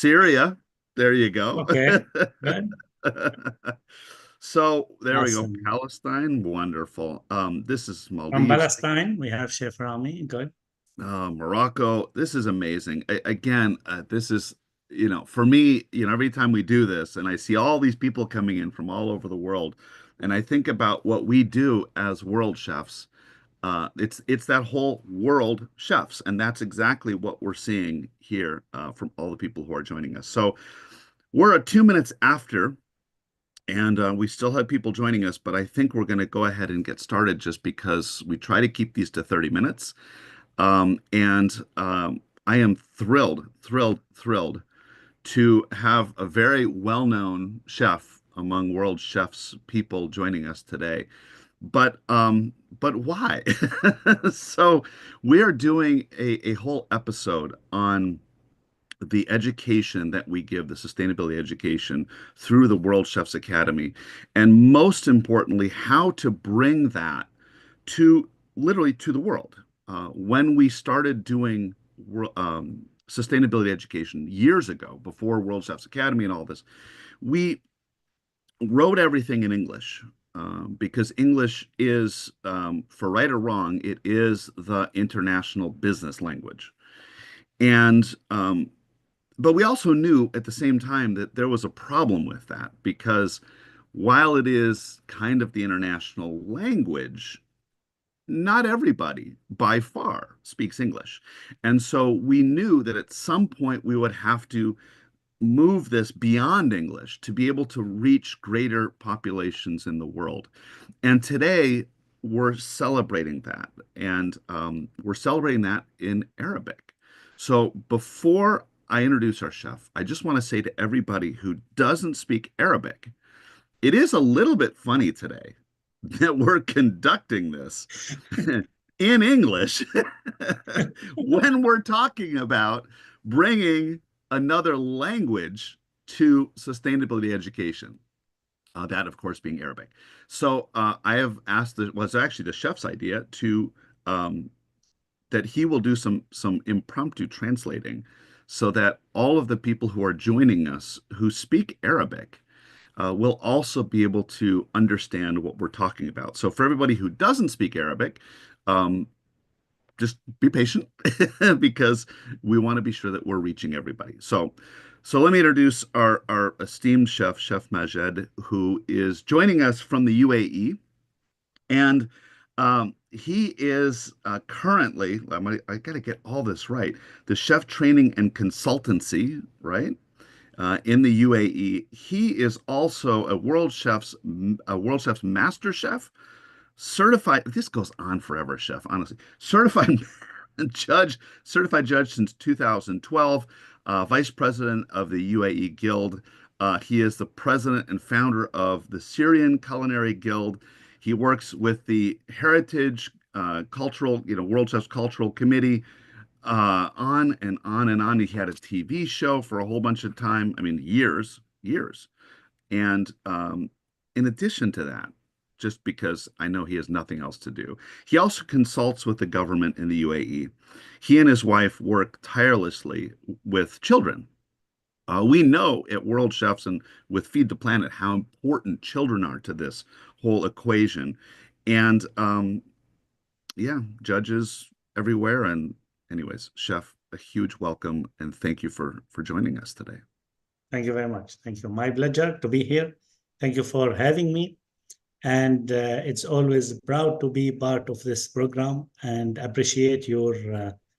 Syria. There you go. Okay, good. So there we go. Awesome. Palestine, wonderful. This is From Maldives, Palestine, we have Chef Rami. Good. Morocco. This is amazing. Again, this is, for me, every time we do this and I see all these people coming in from all over the world, and I think about what we do as world chefs, it's that whole world chefs, and that's exactly what we're seeing here from all the people who are joining us. So we're at 2 minutes after, and we still have people joining us, but I think we're going to go ahead and get started just because we try to keep these to 30 minutes. And I am thrilled, thrilled, thrilled to have a very well-known chef among world chefs people joining us today. But why? So we're doing a whole episode on the education that we give, the sustainability education through the World Chefs Academy, and most importantly, how to bring that to literally to the world. When we started doing sustainability education years ago, before World Chefs Academy and all this, we wrote everything in English. Because English is, for right or wrong, it is the international business language. And but we also knew at the same time that there was a problem with that because while it is kind of the international language, not everybody by far speaks English. And so we knew that at some point we would have to move this beyond English to be able to reach greater populations in the world. And today we're celebrating that. And we're celebrating that in Arabic. So before I introduce our chef, I just want to say to everybody who doesn't speak Arabic, it is a little bit funny today that we're conducting this in English when we're talking about bringing another language to sustainability education. That, of course, being Arabic. So I have asked, was actually the chef's idea to um, that he will do some impromptu translating so that all of the people who are joining us who speak Arabic will also be able to understand what we're talking about. So for everybody who doesn't speak Arabic, um, just be patient because we want to be sure that we're reaching everybody. So let me introduce our esteemed chef, Chef Majed, who is joining us from the UAE. And he is currently, I got to get all this right, the chef training and consultancy, right? In the UAE. He is also a World Chef's Master Chef, certified. This goes on forever, Chef. Honestly, certified judge, certified judge since 2012. Vice president of the UAE Guild. He is the president and founder of the Syrian Culinary Guild. He works with the Heritage Cultural, World Chefs Cultural Committee, on and on and on. He had a TV show for a whole bunch of time. I mean, years, years. And in addition to that, just because I know he has nothing else to do, he also consults with the government in the UAE. He and his wife work tirelessly with children. We know at World Chefs and with Feed the Planet how important children are to this whole equation. And yeah, judges everywhere. And anyways, Chef, a huge welcome and thank you for joining us today. Thank you very much. Thank you. My pleasure to be here. Thank you for having me. And it's always proud to be part of this program and appreciate your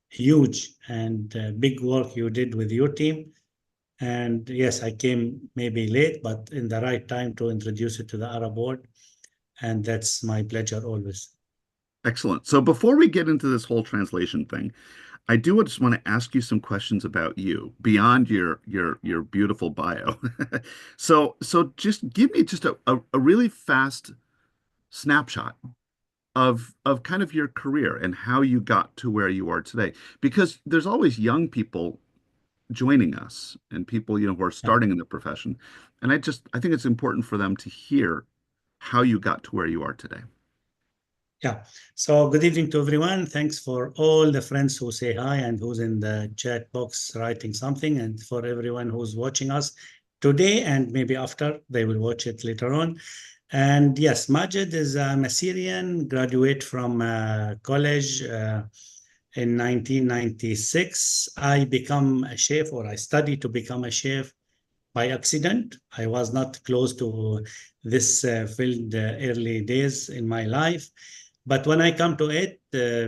huge and big work you did with your team. And yes, I came maybe late, but in the right time to introduce it to the Arab world. And that's my pleasure always. Excellent. So before we get into this whole translation thing, I do just want to ask you some questions about you beyond your beautiful bio. So just give me just a really fast snapshot of kind of your career and how you got to where you are today. Because there's always young people joining us and people, who are Yeah. starting in the profession. And I think it's important for them to hear how you got to where you are today. Yeah. So good evening to everyone. Thanks for all the friends who say hi and who's in the chat box writing something, and for everyone who's watching us today and maybe after they will watch it later on. And yes, Majed is a Syrian graduate from college in 1996. I become a chef, or I studied to become a chef by accident. I was not close to this field early days in my life. But when I come to it,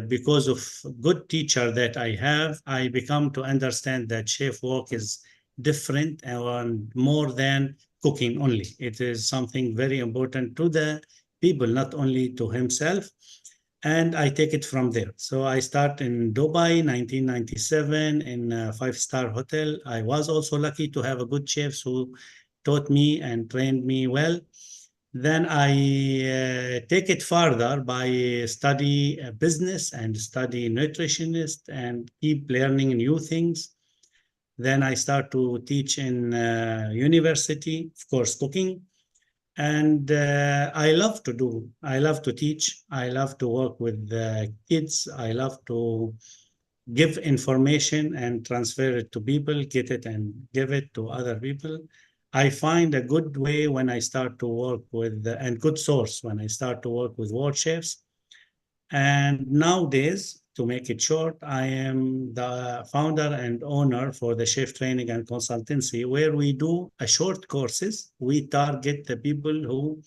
because of good teacher that I have, I become to understand that chef work is different and more than cooking only. It is something very important to the people, not only to himself. And I take it from there. So I start in Dubai, 1997, in a five-star hotel. I was also lucky to have a good chefs who taught me and trained me well. Then I take it further by study business and study nutritionist and keep learning new things. Then I start to teach in university, of course, cooking. And I love to teach. I love to work with kids. I love to give information and transfer it to people, get it and give it to other people. I find a good way when I start to work with, and good source when I start to work with world chefs. And nowadays, to make it short, I am the founder and owner for the chef training and consultancy, where we do a short courses. We target the people who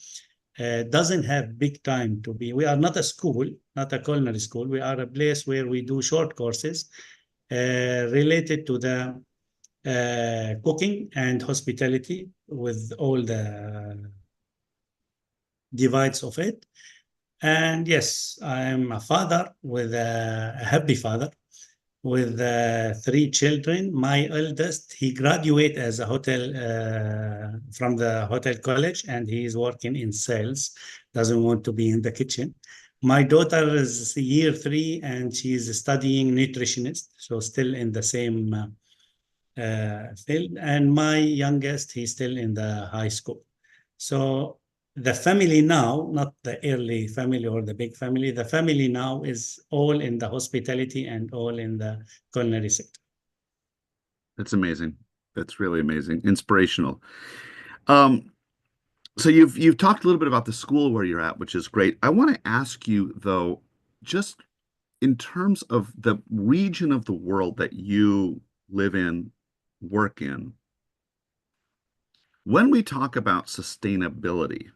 doesn't have big time to be. We are not a school, not a culinary school. We are a place where we do short courses related to the cooking and hospitality with all the divides of it. And yes, I am a father with a happy father with three children. My eldest, he graduated as a hotel from the hotel college, and he is working in sales. Doesn't want to be in the kitchen. My daughter is year three, and she's studying nutritionist, so still in the same field. And my youngest, he's still in the high school. So the family now, not the early family or the big family, the family now is all in the hospitality and all in the culinary sector. That's amazing. That's really amazing. Inspirational. Um, so you've talked a little bit about the school where you're at, which is great. I want to ask you though, just in terms of the region of the world that you live in, work in, when we talk about sustainability,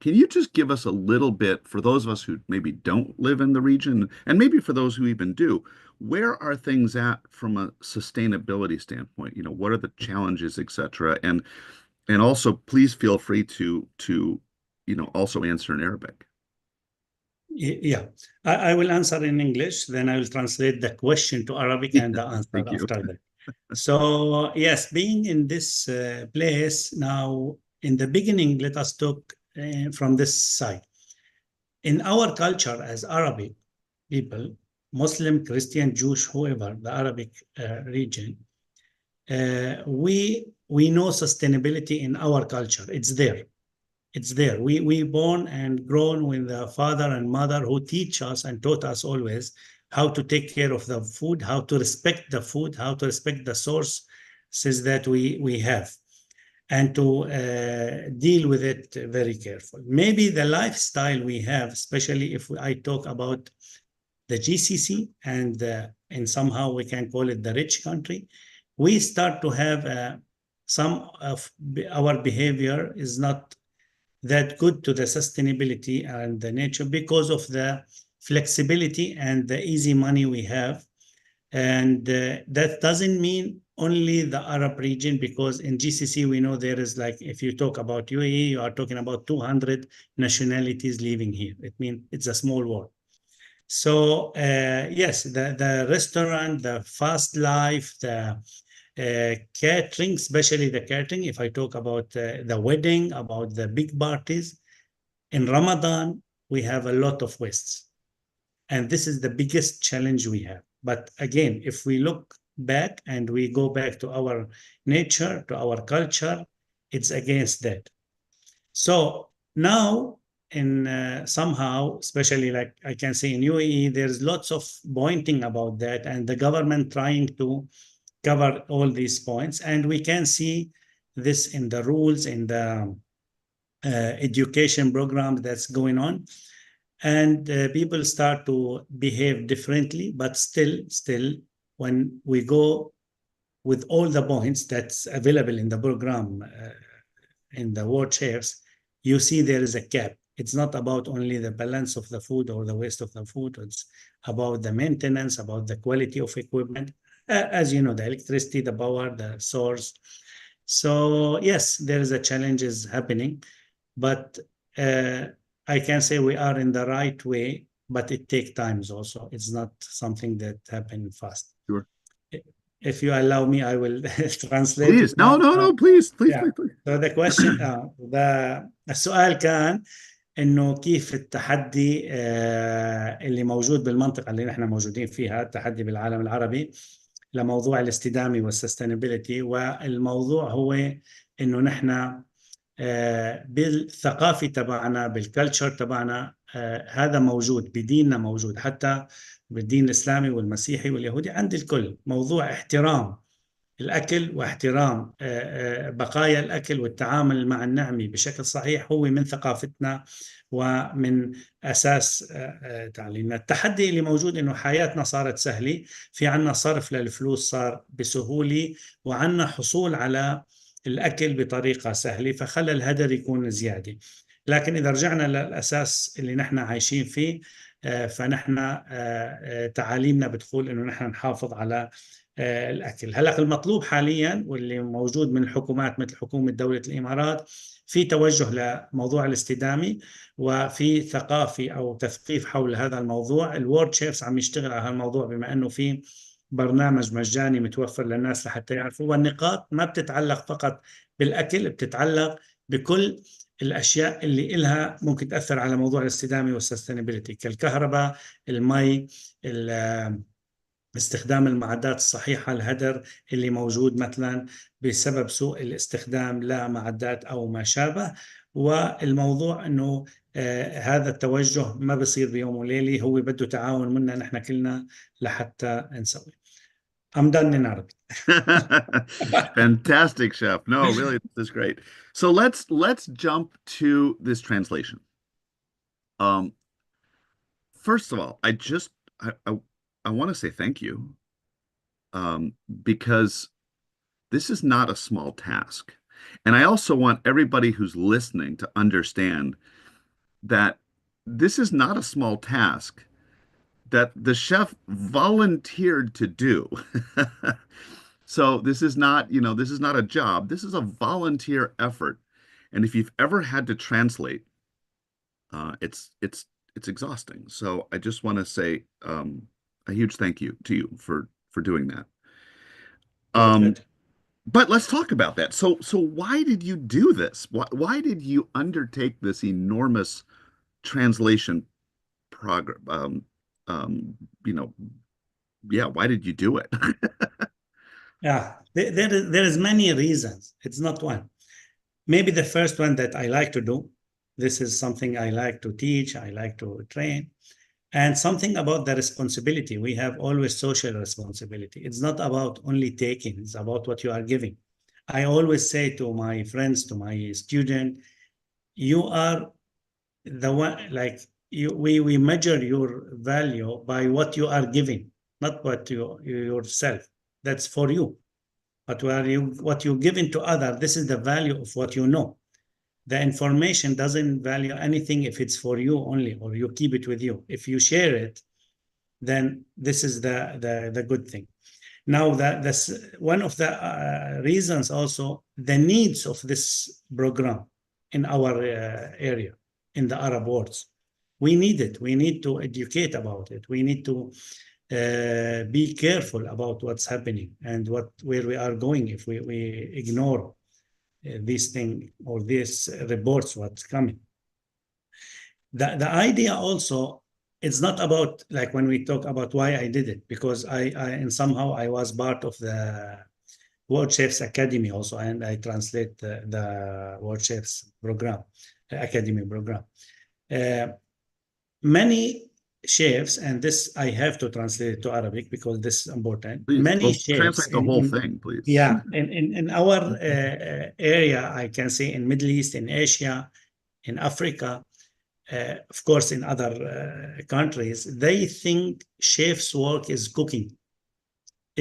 can you just give us a little bit, for those of us who maybe don't live in the region, and maybe for those who even do, where are things at from a sustainability standpoint? You know, what are the challenges, et cetera? And also please feel free to also answer in Arabic. Yeah, I will answer in English, then I will translate the question to Arabic and the answer Thank you. after that. So, yes, being in this place now, in the beginning, let us talk from this side. In our culture as Arabic people, Muslim, Christian, Jewish, whoever, the Arabic region, we know sustainability in our culture. It's there. It's there. We born and grown with a father and mother who teach us and taught us always how to take care of the food, how to respect the food, how to respect the sources that we have, and to deal with it very careful. Maybe the lifestyle we have, especially if I talk about the GCC and somehow we can call it the rich country, we start to have some of our behavior is not that good to the sustainability and the nature because of the flexibility and the easy money we have. And that doesn't mean only the Arab region, because in GCC, we know there is, like, if you talk about UAE, you are talking about 200 nationalities living here. It means it's a small world. So yes, the restaurant, the fast life, the catering, especially the catering, if I talk about the wedding, about the big parties, in Ramadan, we have a lot of wastes. And this is the biggest challenge we have. But again, if we look back and we go back to our nature, to our culture, it's against that. So now in somehow, especially like I can say in UAE, there's lots of pointing about that, and the government trying to cover all these points. And we can see this in the rules, in the education program that's going on. And people start to behave differently, but still, when we go with all the points that's available in the program, in the world chefs, you see there is a cap. It's not about only the balance of the food or the waste of the food. It's about the maintenance, about the quality of equipment, as you know, the electricity, the power, the source. So yes, there is a challenges happening, but uh, I can say we are in the right way, but it takes times also. It's not something that happen fast. Sure. If you allow me, I will translate Please. it No, now. no, no, please, please, Yeah. please, please. So the question, السؤال كان انه كيف التحدي اللي موجود بالمنطقه اللي نحن موجودين فيها، التحدي بالعالم العربي لموضوع الاستدامه والسستينابيلتي. والموضوع هو انه نحن بالثقافه تبعنا، بالكلتشر تبعنا، هذا موجود بديننا، موجود حتى بالدين الاسلامي والمسيحي واليهودي، عند الكل موضوع احترام الأكل واحترام بقايا الأكل والتعامل مع النعمة بشكل صحيح، هو من ثقافتنا ومن أساس تعليمنا. التحدي اللي موجود إنه حياتنا صارت سهلة، في عنا صرف للفلوس صار بسهولة، وعنا حصول على الأكل بطريقة سهلة، فخلى الهدر يكون زيادة. لكن إذا رجعنا للأساس اللي نحن عايشين فيه، فنحن تعاليمنا بتقول إنه نحن نحافظ على الأكل. هلأ المطلوب حاليا واللي موجود من الحكومات مثل حكومة دولة الإمارات، في توجه لموضوع الاستدامة، وفي ثقافة أو تثقيف حول هذا الموضوع. الورد شيفز عم يشتغل على هذا الموضوع، بما أنه في برنامج مجاني متوفر للناس لحتى يعرفوا. والنقاط ما بتتعلق فقط بالأكل، بتتعلق بكل الأشياء اللي إلها ممكن تأثر على موضوع الاستدامة والسستينابيلتي، كالكهرباء، المي، استخدام المعدات الصحيحة، الهدر اللي موجود مثلا بسبب سوء الاستخدام لمعدات أو ما شابه. والموضوع أنه هذا التوجه ما بصير بيوم وليلة، هو بده تعاون منا نحن كلنا لحتى نسوي. I'm done in Arabic. Fantastic, chef. No, really, this is great. So let's jump to this translation. Um, First of all, I want to say thank you, um, because this is not a small task. And I also want everybody who's listening to understand that this is not a small task that the chef volunteered to do. So this is not, this is not a job. This is a volunteer effort. And if you've ever had to translate, it's exhausting. So I just want to say a huge thank you to you for doing that. My Um, pleasure. but let's talk about that. So why did you do this? Why did you undertake this enormous translation program? Um, you know, yeah, why did you do it? Yeah, there is many reasons. It's not one. Maybe the first one that I like to do, this is something I like to teach, I like to train, and something about the responsibility. We have always social responsibility. It's not about only taking, it's about what you are giving. I always say to my friends, to my student, you are the one, like we measure your value by what you are giving, not what you yourself. That's for you. But what you give into other, this is the value of what you know. The information doesn't value anything if it's for you only, or you keep it with you. If you share it, then this is the good thing. Now, that's one of the reasons also, the needs of this program in our area, in the Arab world. We need it. We need to educate about it. We need to be careful about what's happening and where we are going if we ignore this thing or these reports, what's coming. The idea also, it's not about like when we talk about why I did it, because I and somehow I was part of the World Chefs Academy also, and I translate the World Chefs program, Academy program. Uh, Many chefs, and this I have to translate it to Arabic because this is important. Please, Many well, chefs translate the whole thing, please. yeah, in our area, I can say in Middle East, in Asia, in Africa, of course, in other countries, they think chef's work is cooking.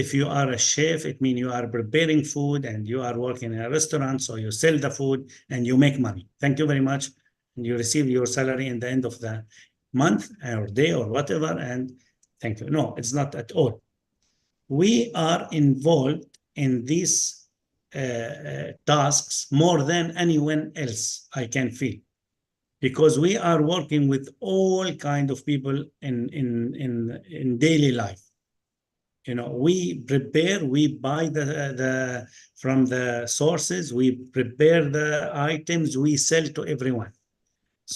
If you are a chef, it means you are preparing food and you are working in a restaurant, so you sell the food and you make money. Thank you very much. And you receive your salary in the end of the month or day or whatever, and thank you. No, it's not at all. We are involved in these tasks more than anyone else I can feel because we are working with all kind of people in daily life. You know, we prepare, we buy the from the sources, we prepare the items, we sell to everyone.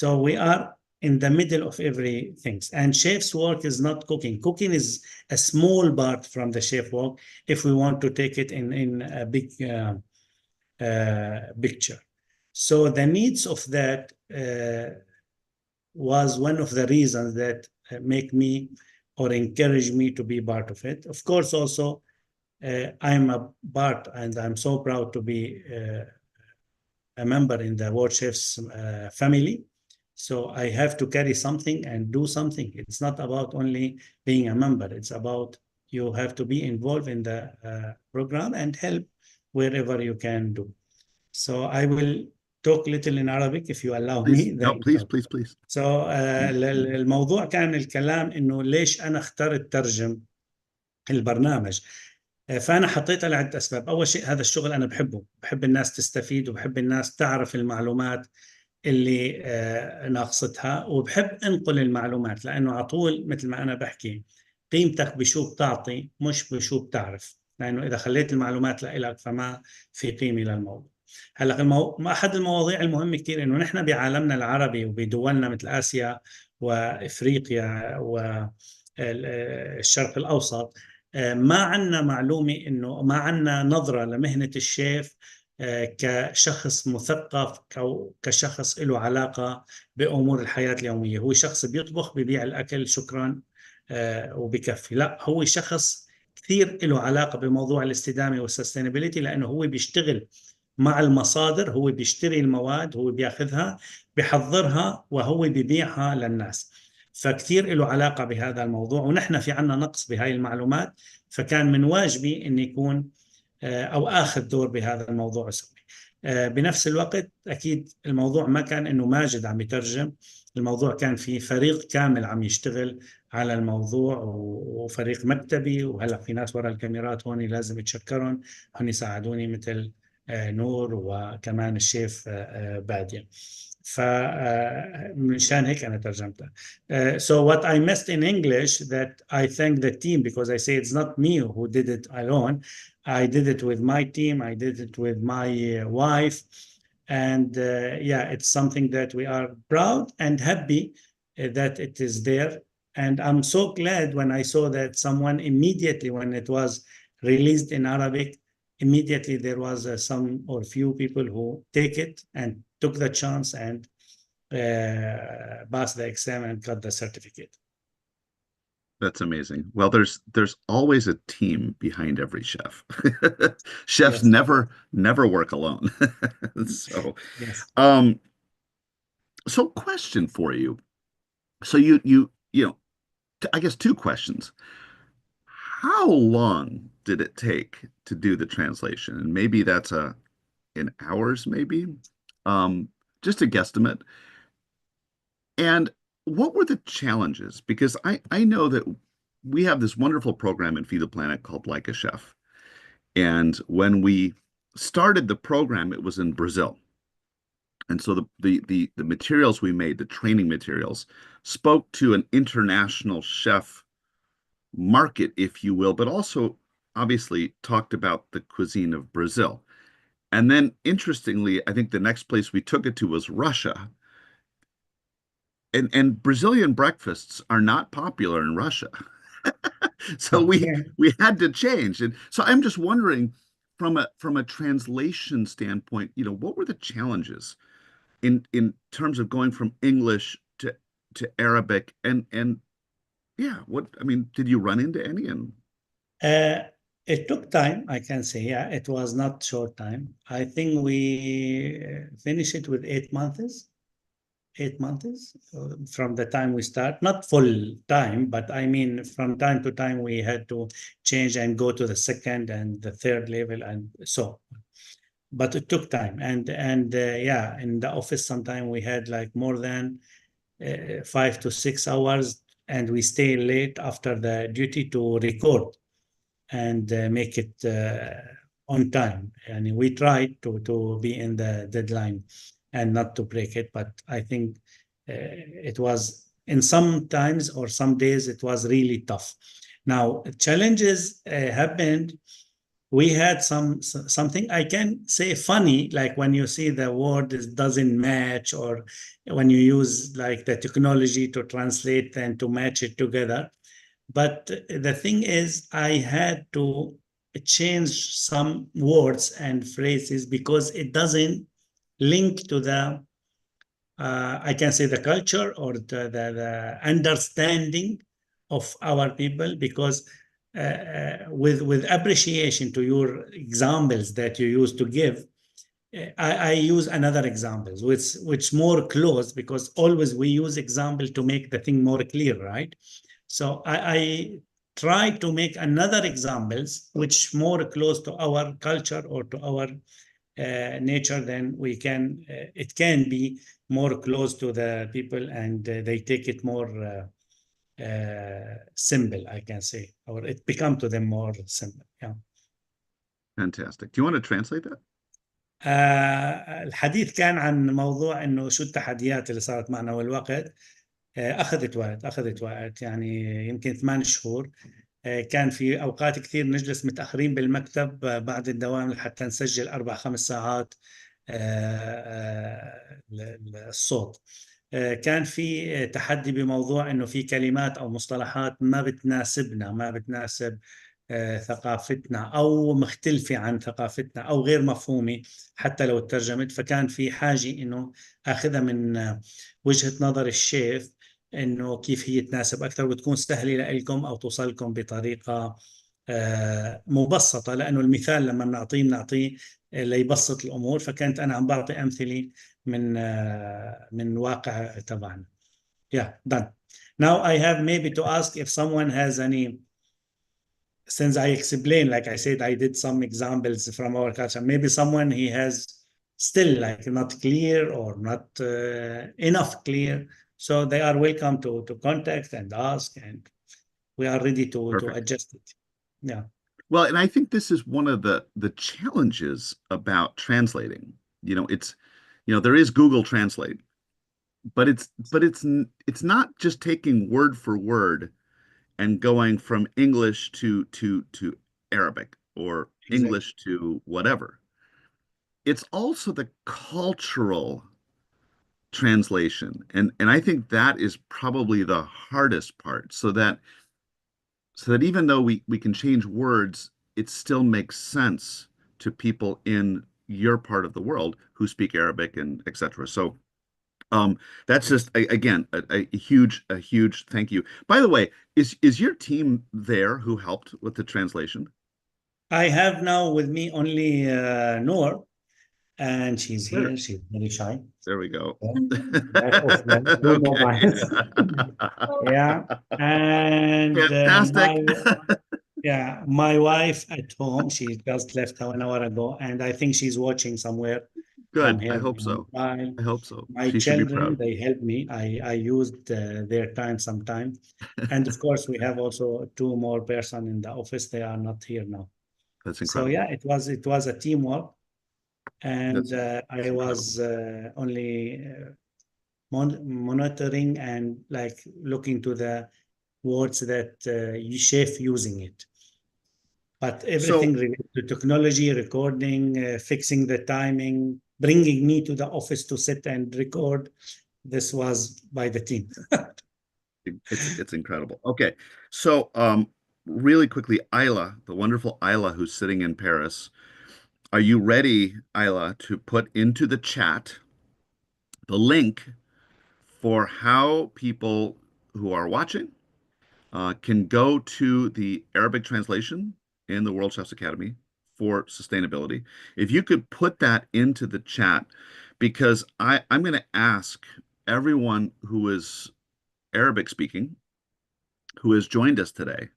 So we are in the middle of everything. And chef's work is not cooking. Cooking is a small part from the chef work if we want to take it in a big picture. So the needs of that was one of the reasons that make me or encourage me to be part of it. Of course, also I'm a part, and I'm so proud to be a member in the World Chefs family. So I have to carry something and do something. It's not about only being a member. It's about you have to be involved in the program and help wherever you can do. So I will talk little in Arabic if you allow Please, me. no, Then please, please, please. الموضوع كان الكلام انه ليش انا اخترت ترجم البرنامج. فانا حطيتها لعده اسباب. اول شيء هذا الشغل انا بحبه، بحب الناس تستفيد وبحب الناس تعرف المعلومات اللي ناقصتها، وبحب انقل المعلومات لانه على طول مثل ما انا بحكي قيمتك بشو بتعطي مش بشو بتعرف، لانه اذا خليت المعلومات لإلك فما في قيمه للموضوع. هلا احد المواضيع المهمه كثير انه نحن بعالمنا العربي وبدولنا مثل اسيا وافريقيا والشرق الاوسط ما عندنا معلومه، انه ما عندنا نظره لمهنه الشيف كشخص مثقف أو كشخص له علاقة بأمور الحياة اليومية. هو شخص بيطبخ بيبيع الأكل شكرا وبكفي، لا، هو شخص كثير له علاقة بموضوع الاستدامة والسستينابيليتي، لأنه هو بيشتغل مع المصادر، هو بيشتري المواد، هو بياخذها بيحضرها وهو بيبيعها للناس. فكثير له علاقة بهذا الموضوع، ونحن في عنا نقص بهاي المعلومات، فكان من واجبي أن يكون أو آخذ دور بهذا الموضوع أسوي. بنفس الوقت أكيد الموضوع ما كان إنه ماجد عم يترجم، الموضوع كان في فريق كامل عم يشتغل على الموضوع، وفريق مكتبي، وهلأ في ناس وراء الكاميرات هون لازم أتشكرهم، هون يساعدوني مثل نور وكمان الشيف بادية. فمشان هيك أنا ترجمتها. So what I missed in English, that I thank the team, because I say it's not me who did it alone. I did it with my team. I did it with my wife. And yeah, it's something that we are proud and happy that it is there. And I'm so glad when I saw that someone immediately, when it was released in Arabic, immediately there was some or few people who take it and took the chance and passed the exam and got the certificate. That's amazing. Well, there's always a team behind every chef. Chefs Yes, never work alone. So, yes. um, so question for you. So you know, I guess two questions. How long did it take to do the translation? And maybe that's in hours, maybe. Just a guesstimate. And what were the challenges? Because I know that we have this wonderful program in Feed the Planet called Like a Chef. And when we started the program, it was in Brazil. And so the materials we made, the training materials, spoke to an international chef market, if you will, but also obviously talked about the cuisine of Brazil. And then interestingly, I think the next place we took it to was Russia. And Brazilian breakfasts are not popular in Russia. So Okay. we had to change. And so I'm just wondering from a translation standpoint, what were the challenges in terms of going from English to to Arabic and yeah, what I mean, did you run into any? And Uh, it took time, I can say. Yeah, it was not short time. I think we finished it with 8 months. 8 months from the time we start, not full time, but I mean, from time to time, we had to change and go to the second and the third level, and so. But it took time, and yeah, in the office, sometimes we had like more than 5 to 6 hours, and we stay late after the duty to record and make it on time. And we tried to be in the deadline and not to break it. But I think it was in some times or some days it was really tough. Now challenges happened. We had something I can say funny, like when you see the word doesn't match, or when you use like the technology to translate and to match it together. But the thing is, I had to change some words and phrases because it doesn't link to the, I can say, the culture or the understanding of our people. Because with appreciation to your examples that you used to give, I use another examples, which more close, because always we use example to make the thing more clear, right? So I try to make another examples which more close to our culture or to our nature, then we can it can be more close to the people, and they take it more simple, I can say, or it become to them more simple. Yeah. fantastic. Do you want to translate that? الحديث كان عن موضوع انه شو التحديات اللي صارت معنا والوقت. أخذت وقت يعني يمكن 8 شهور. كان في أوقات كثير نجلس متأخرين بالمكتب بعد الدوام لحتى نسجل 4 5 ساعات الصوت. كان في تحدي بموضوع إنه في كلمات أو مصطلحات ما بتناسبنا، ما بتناسب ثقافتنا، أو مختلفة عن ثقافتنا، أو غير مفهومة حتى لو ترجمت. فكان في حاجة إنه أخذها من وجهة نظر الشيف، انه كيف هي تناسب اكثر وتكون سهله لكم او توصلكم بطريقه مبسطه، لانه المثال لما بنعطيه ليبسط الامور. فكانت انا عم بعطي امثله من واقع تبعنا. Yeah, done. Now I have maybe to ask if someone has any, since I explained, like I said, I did some examples from our culture. Maybe someone he has still like not clear or not enough clear. So they are welcome to contact and ask, and we are ready to Perfect. adjust it. Yeah, Well, and I think this is one of the challenges about translating. It's there is Google Translate, but it's not just taking word for word and going from English to Arabic or exactly. English to whatever. It's also the cultural translation. And I think that is probably the hardest part, so that even though we can change words, it still makes sense to people in your part of the world who speak Arabic and etc. So um, that's just again a huge thank you. By the way, is your team there who helped with the translation? I have now with me only Noor, and she's There, here. She's very shy. there we go. Yeah. Back of the two Okay. mobiles. Yeah, and Fantastic. my wife at home, she just left 1 hour ago, and I think she's watching somewhere from Good. I here hope on so. mobile. I hope so. My She should be children, proud. they help me. I used their time sometime. And of course, we have also two more person in the office. They are not here now. That's So incredible. yeah, it was a teamwork, and That's I that's incredible. was only monitoring and like looking to the words that you chef using it. But everything So related to technology, recording, fixing the timing, bringing me to the office to sit and record, this was by the team. it's incredible. Okay. So really quickly, Isla, the wonderful Isla who's sitting in Paris, are you ready, Isla, to put into the chat the link for how people who are watching can go to the Arabic translation in the World Chefs Academy for sustainability. If you could put that into the chat, because I'm going to ask everyone who is Arabic speaking, who has joined us today,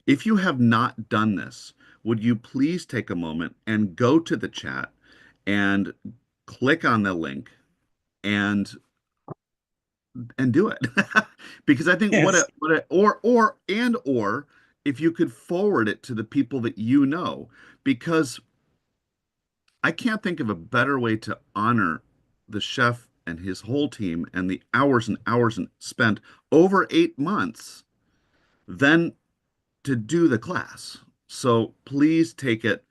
if you have not done this, would you please take a moment and go to the chat and click on the link and do it? Because I think Yes. or if you could forward it to the people that you know, because I can't think of a better way to honor the chef and his whole team and the hours and hours spent over 8 months than to do the class. So please take it.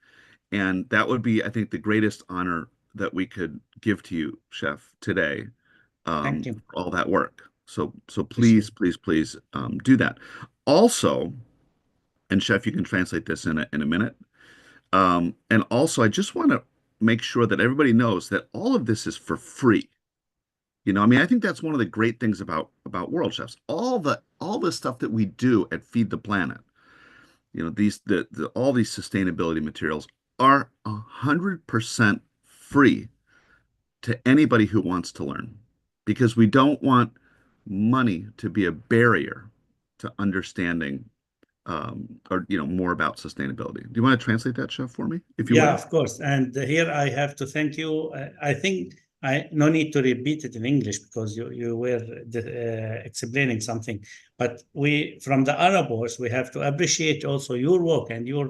And that would be, I think, the greatest honor that we could give to you, Chef, today, Thank you. for all that work. So Appreciate please, it. please, please do that. Also, and Chef, you can translate this in a minute. And also, I just want to make sure that everybody knows that all of this is for free. I mean, I think that's one of the great things about World Chefs. All the stuff that we do at Feed the Planet, all these sustainability materials are 100% free to anybody who wants to learn, because we don't want money to be a barrier to understanding or more about sustainability. Do you want to translate that, Chef, for me, if you Yeah, would? of course. And here I have to thank you. I think I no need to repeat it in English because you were explaining something. But we, from the Arab Wars, we have to appreciate also your work and your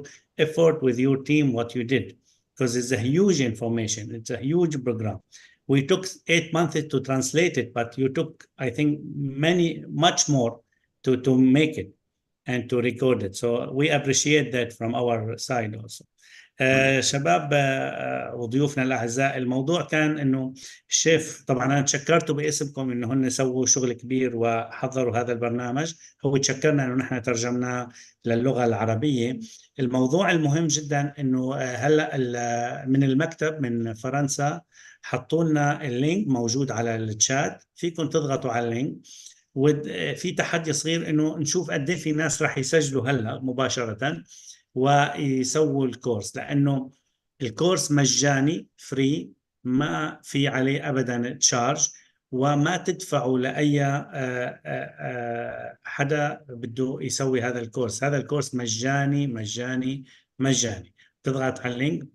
effort with your team, what you did, because it's a huge information. It's a huge program. We took 8 months to translate it, but you took, I think, much more to make it and to record it. So we appreciate that from our side also. Wonderful. شباب وضيوفنا الأعزاء، الموضوع كان إنه الشيف، طبعا أنا تشكرته باسمكم إنه هن سووا شغل كبير وحضروا هذا البرنامج. هو تشكرنا إنه نحن ترجمناه للغة العربية. الموضوع المهم جدا إنه هلأ من المكتب من فرنسا حطوا لنا اللينك موجود على الشات، فيكم تضغطوا على اللينك. وفي تحدي صغير انه نشوف قد ايه في ناس راح يسجلوا هلا مباشره ويسووا الكورس، لانه الكورس مجاني فري، ما في عليه ابدا تشارج، وما تدفعوا لاي حدا بده يسوي هذا الكورس. هذا الكورس مجاني مجاني مجاني. بتضغط على اللينك،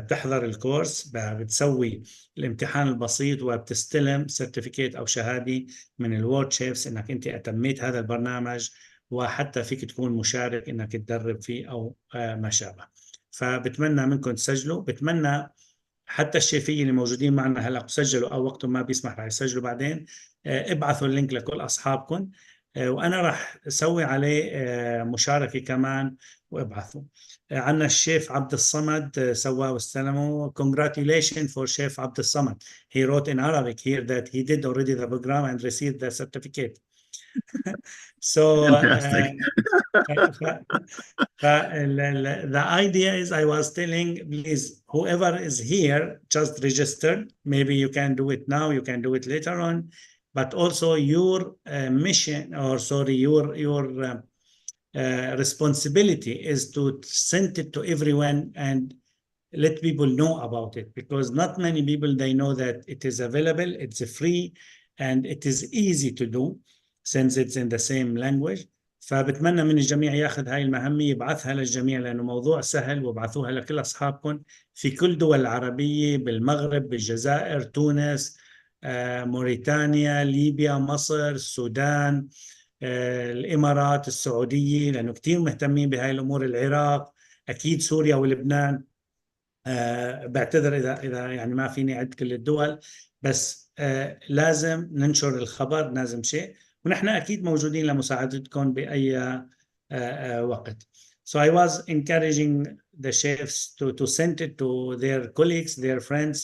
بتحضر الكورس، بتسوي الامتحان البسيط وبتستلم سيرتيفيكيت او شهاده من الورد شيفز انك انت اتميت هذا البرنامج، وحتى فيك تكون مشارك انك تدرب فيه او ما شابه. فبتمنى منكم تسجلوا. بتمنى حتى الشيفية اللي موجودين معنا هلا سجلوا او وقتهم ما بيسمح رح يسجلوا بعدين، ابعثوا اللينك لكل اصحابكم، وانا راح اسوي عليه مشاركة كمان وابعثوا. عندنا الشيف عبد الصمد سواه واستلمه. Congratulations for Chef عبد الصمد. He wrote in Arabic here that he did already the program and received the certificate. So Fantastic. the idea is, I was telling, please, whoever is here, just register. Maybe you can do it now, you can do it later on, but also your mission, or sorry, your responsibility is to send it to everyone and let people know about it, because not many people, they know that it is available, it's free, and it is easy to do since it's in the same language. فبتمنى من الجميع ياخذ هاي المهمة يبعثها للجميع، لأنه موضوع سهل، وابعثوها لكل أصحابكم في كل دول العربية، بالمغرب، بالجزائر، تونس، موريتانيا، ليبيا، مصر، السودان، الإمارات، السعودية، لأنه كتير مهتمين بهاي الأمور، العراق، أكيد سوريا ولبنان. بعتذر إذا يعني ما فيني أعد كل الدول، بس لازم ننشر الخبر، لازم شيء، ونحن أكيد موجودين لمساعدتكم بأي وقت. So I was encouraging the chefs to send it to their colleagues, their friends,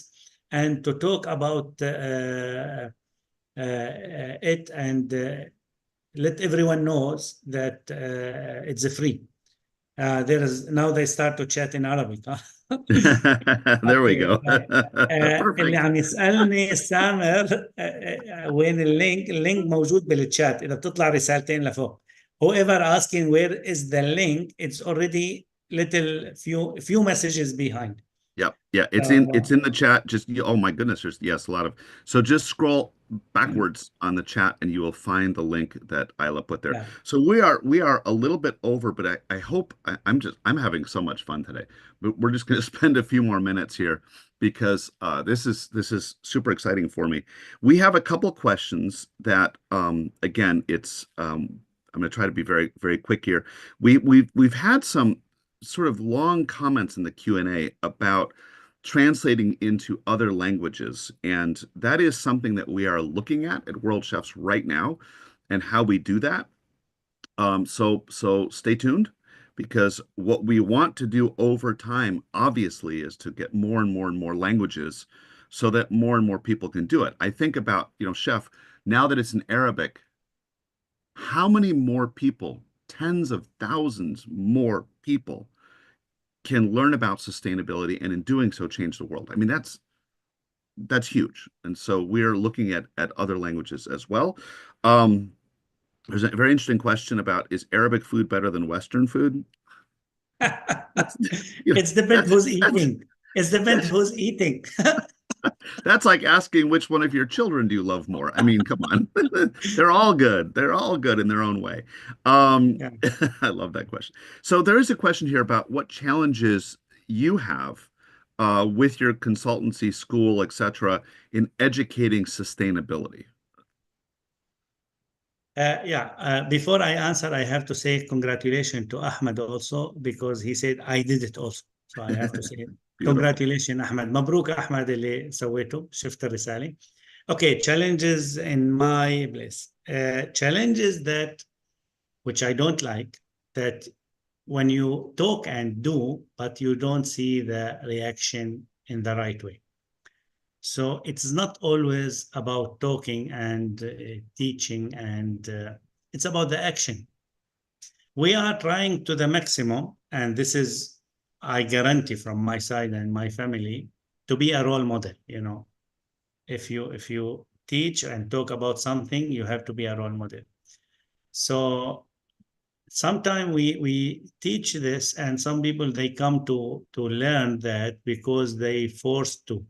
and to talk about it, and let everyone knows that it's free. There is now they start to chat in Arabic. There we اوكي go. طيب. اللي Perfect. عم يسألني سامر وين اللينك؟ اللينك موجود بالتشات إذا بتطلع رسالتين لفوق. Whoever asking where is the link, it's already little few messages behind. Yep. Yeah, it's So, in the chat. Just oh my goodness, there's yes, a lot of so just scroll backwards on the chat and you will find the link that Isla put there. yeah. So we are a little bit over, but I hope I'm having so much fun today. But we're just going to spend a few more minutes here because this is super exciting for me. We have a couple questions that again it's I'm going to try to be very very quick here. We've had some sort of long comments in the Q&A about translating into other languages. And that is something that we are looking at World Chefs right now and how we do that. So stay tuned because what we want to do over time, obviously, is to get more and more and more languages so that more and more people can do it. I think about, chef, now that it's in Arabic, how many more people, tens of thousands more people can learn about sustainability and in doing so change the world. I mean, that's huge. And so we're looking at other languages as well. Um, there's a very interesting question about is Arabic food better than Western food? That's It's depend that's who's that's eating. It's depend that's who's eating. that's like asking which one of your children do you love more. I mean, come on. They're all good. They're all good in their own way. Um, Yeah. I love that question. So there is a question here about what challenges you have with your consultancy, school, etc., in educating sustainability. Yeah, before I answer, I have to say congratulations to Ahmed also because he said I did it also. So I have to say Beautiful. congratulations Ahmed. مبروك أحمد اللي سويته شفت الرسالة. Okay, challenges in my place. Challenges that which I don't like that when you talk and do, but you don't see the reaction in the right way. So it's not always about talking and teaching, and it's about the action. We are trying to the maximum, and this is, I guarantee from my side and my family, to be a role model. If you teach and talk about something, you have to be a role model. So sometimes we teach this, and some people they come to learn that because they forced to,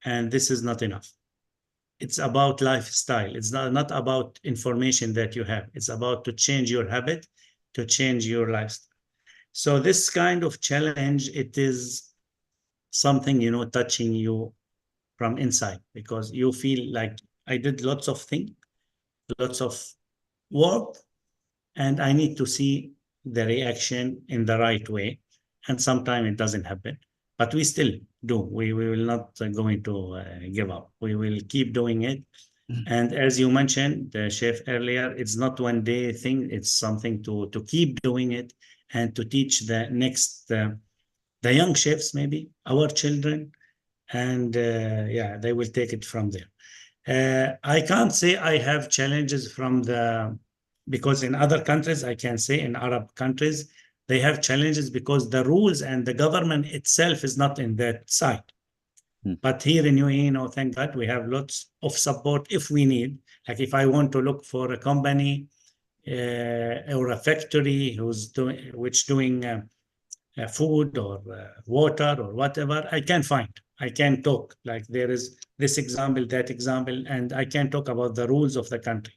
and this is not enough. It's about lifestyle. It's not about information that you have. It's about to change your habit, to change your lifestyle. So this kind of challenge, it is something, touching you from inside because you feel like I did lots of things, lots of work, and I need to see the reaction in the right way. And sometimes it doesn't happen, but we still do. We will not going to give up. We will keep doing it. And as you mentioned, the chef earlier, it's not one day thing. It's something to keep doing it and to teach the next, the young chefs, maybe our children, and yeah, they will take it from there. I can't say I have challenges from because in other countries, I can say in Arab countries, they have challenges because the rules and the government itself is not in that side. Hmm. But here in UAE, thank God, we have lots of support if we need. Like if I want to look for a company or a factory which doing food or water or whatever, I can find. I can talk. Like there is this example, that example, and I can talk about the rules of the country.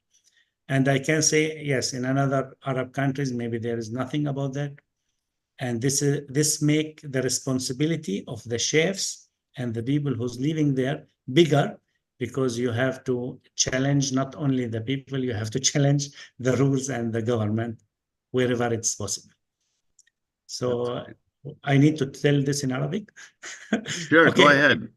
And I can say, yes, in another Arab countries, maybe there is nothing about that. And this make the responsibility of the chefs and the people who's living there bigger because you have to challenge not only the people, you have to challenge the rules and the government wherever it's possible. That's So great. I need to tell this in Arabic. Sure, go Okay, ahead.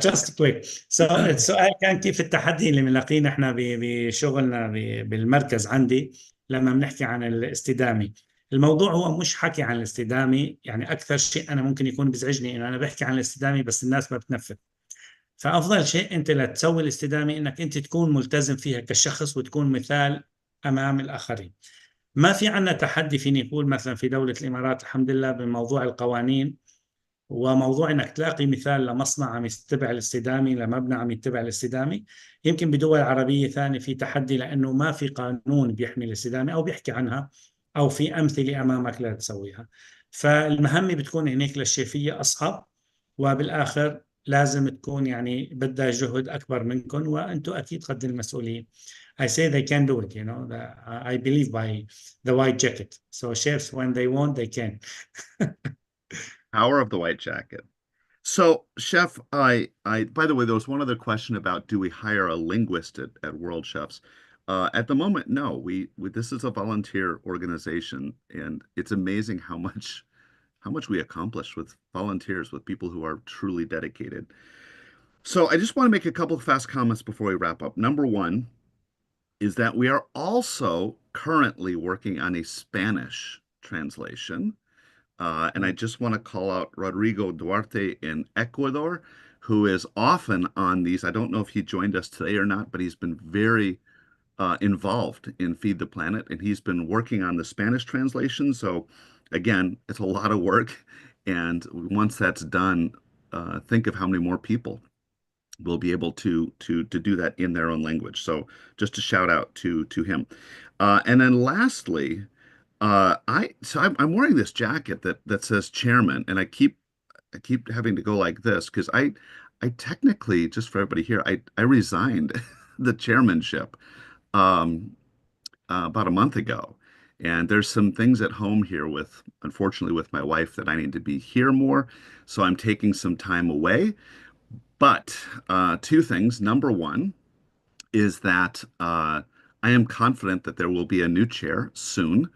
just quick. So السؤال كان كيف التحدي اللي بنلاقيه احنا بشغلنا بالمركز عندي لما بنحكي عن الاستدامة. الموضوع هو مش حكي عن الاستدامة، يعني أكثر شيء أنا ممكن يكون بيزعجني إنه أنا بحكي عن الاستدامة بس الناس ما بتنفذ. فأفضل شيء أنت لتسوي الاستدامة إنك أنت تكون ملتزم فيها كشخص وتكون مثال أمام الآخرين. ما في عنا تحدي فيني أقول مثلا في دولة الإمارات الحمد لله بموضوع القوانين. وموضوع انك تلاقي مثال لمصنع عم يتبع الاستدامه، لمبنى عم يتبع الاستدامه. يمكن بدول عربيه ثانيه في تحدي، لانه ما في قانون بيحمي الاستدامه او بيحكي عنها، او في امثله امامك لا تسويها. فالمهمه بتكون هناك للشيفيه اصعب، وبالاخر لازم تكون يعني بدها جهد اكبر منكم، وانتم اكيد قد المسؤوليه. I say they can do it, I believe by the white jacket. So chefs, when they want, they can. Power of the white jacket. So, Chef, by the way, there was one other question about do we hire a linguist at World Chefs? At the moment, no. This is a volunteer organization, and it's amazing how much we accomplish with volunteers, with people who are truly dedicated. So, I just want to make a couple of fast comments before we wrap up. Number one is that we are also currently working on a Spanish translation. And I just want to call out Rodrigo Duarte in Ecuador, who is often on these. I don't know if he joined us today or not, but he's been very involved in Feed the Planet, and he's been working on the Spanish translation. So, again, it's a lot of work. And once that's done, think of how many more people will be able to do that in their own language. So, just a shout out to him. And then lastly, I'm wearing this jacket that says chairman, and I keep having to go like this because I technically, just for everybody here, I resigned the chairmanship um, about a month ago. And there's some things at home here unfortunately, with my wife that I need to be here more. So I'm taking some time away. But two things. Number one is that I am confident that there will be a new chair soon,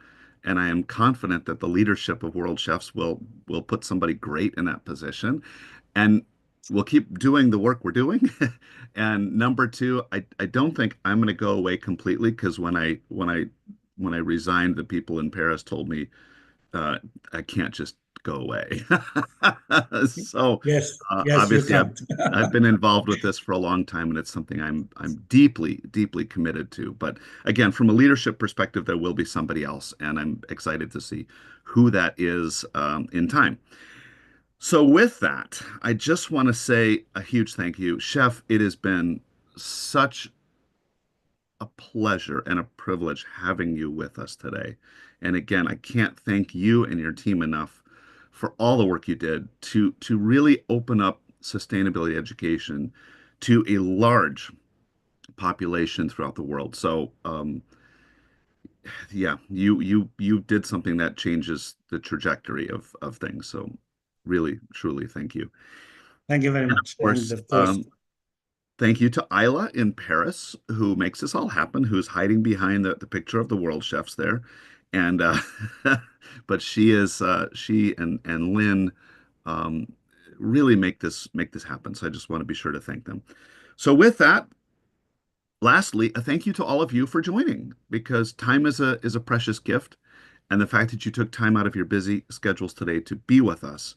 and I am confident that the leadership of World Chefs will put somebody great in that position, and we'll keep doing the work we're doing. And number two, I don't think I'm going to go away completely because when I resigned, the people in Paris told me uh, I can't just go away. So Yes, yes, you obviously, I've can't. I've been involved with this for a long time, and it's something I'm deeply, deeply committed to. But again, from a leadership perspective, there will be somebody else, and I'm excited to see who that is in time. So with that, I just want to say a huge thank you, Chef. It has been such a pleasure and a privilege having you with us today. And again, I can't thank you and your team enough for all the work you did to really open up sustainability education to a large population throughout the world. So, yeah, you did something that changes the trajectory of things. So, really, truly, thank you. Thank you very And of much. And course, of course, thank you to Isla in Paris, who makes this all happen, who's hiding behind the picture of the world chefs there. And but she and Lynn um, really make this happen. So I just want to be sure to thank them. So with that, lastly, a thank you to all of you for joining because time is a precious gift. And the fact that you took time out of your busy schedules today to be with us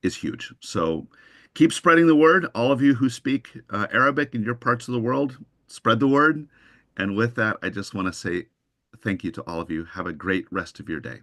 is huge. So keep spreading the word. All of you who speak Arabic in your parts of the world, spread the word. And with that, I just want to say thank you to all of you. Have a great rest of your day.